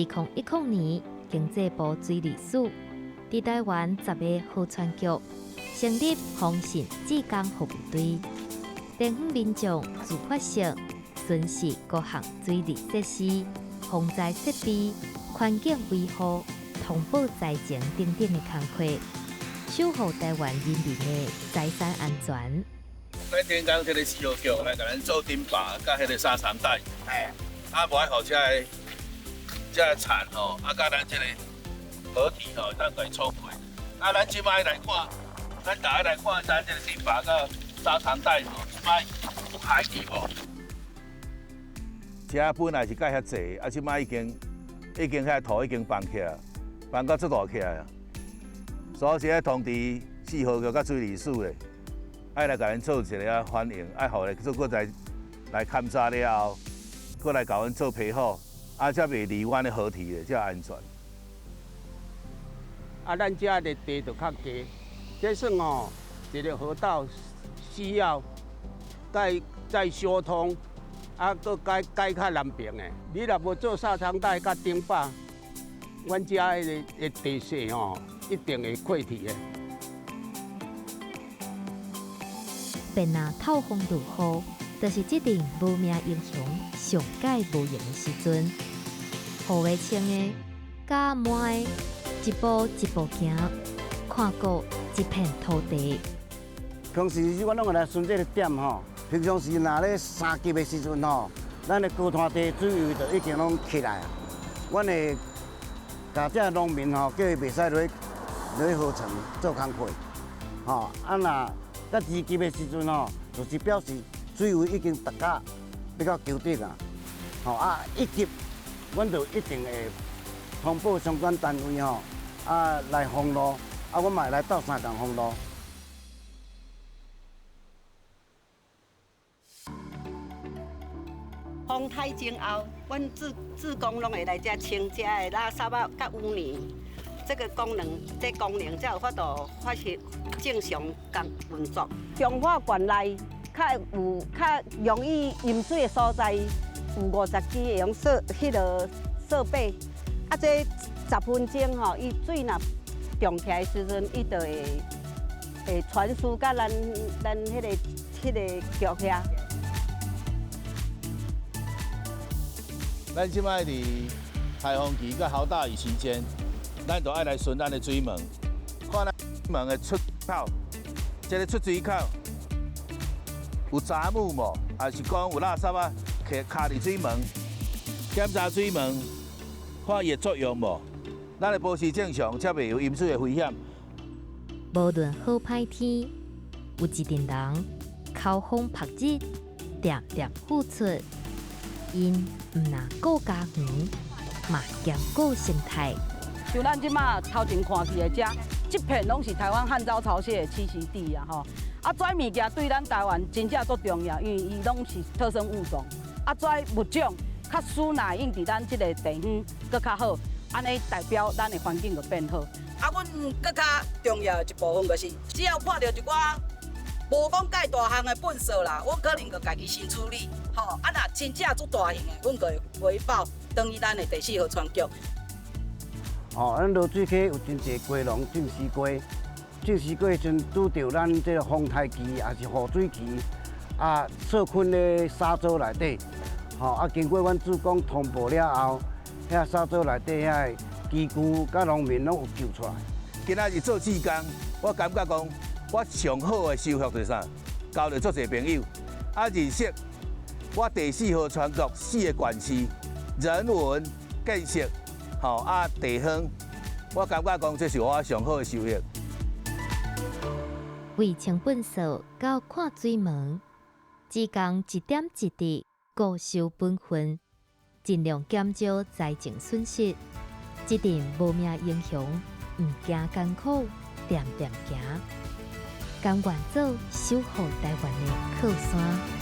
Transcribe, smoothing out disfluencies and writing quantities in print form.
2010年，经济部水利署伫台湾10个河川局成立防汛志工服务队，地方民众自发性巡视各项水利设施、防灾设备、环境维护、通报灾情等等的工作，守护台湾人民的财产安全。咱顶工这个4号局来甲咱做顶坝，甲迄个沙场带，无爱互这田吼，甲咱这个河堤吼，咱来冲过。咱即摆来看，咱大家来看咱这个顶坝甲沙场带吼，即摆有排去无？这本来是盖遐济，即摆已经遐土已经放起来，放到足大起来啊！所以是通知4号局甲水利署咧。爱来甲阮做一个反应，爱互来做搁再来勘察了后，搁来甲阮做批好，才袂离阮的河堤咧，才安全。咱遮的地就较低，这算吼一个河道需要再修通，搁改较难平的。你若无做沙场带甲顶坝，阮遮的地势吼一定会溃堤的。便若透风如雨，就是这阵无名英雄上界无用的时阵。雨会清的，甲满的，一步一步行，看过一片土地。平时我拢会来巡这个点吼。平常时若咧3级的时阵吼，咱的高滩地水位就已经拢起来啊。阮会甲这农民吼，叫伊袂使落河床做工课，吼若到2级的时阵吼，就是表示水位已经达到比较桥顶啊。1级，阮就一定会通报相关单位吼，来封路，阮嘛会来斗3工封路。风台前后，阮志工拢会来遮清遮的垃圾仔甲污泥。这功能才有法度发挥正常运作。中华县内较容易淹水的所在，有50支会用设备。这10分钟吼，伊水若涨起来时阵，伊就会传输到咱迄个局遐。咱即摆伫台风期甲好大雨期间。咱就爱来巡咱的水门，看咱水门的出口，这个出水口有杂物无？还是讲有垃圾啊？卡伫水门，检查水门，看伊的作用无？咱的保持正常，才袂有淹水的危险。无论好歹天，有一群人口风曝日，点点付出，因毋但顾家园，嘛兼顾生态。像咱即马头前看去的这片拢是台湾旱涝潮汐的栖息地啊吼。这物件对咱台湾真正足重要，因为伊拢是特生物种。这物种较输纳用伫咱这个地方搁较好，安尼代表咱的环境就变好。阮搁较重要的一部分就是，只要看到一寡无讲介大项的粪扫啦，阮可能就家己先处理。若真正足大型的，阮就会回报等于咱的第4号船局。咱落水溪有真侪鸡笼种丝瓜，种丝瓜时阵拄着咱这个风台期，也是雨水期，受困咧沙洲内底，经过阮志工通报了后，遐沙洲内底遐渔具甲农民拢有救出来。今仔日做志工，我感觉讲，我上好的收获是啥？交到足侪朋友，认识我第4号船局4个县市人文建设。地方，我感觉讲这是我上好的收获。为清粪扫到看水门，志工一点一滴固守本分，尽量减少灾情损失。这阵无名英雄，毋惊艰苦，点点行，甘愿做守护台湾的靠山。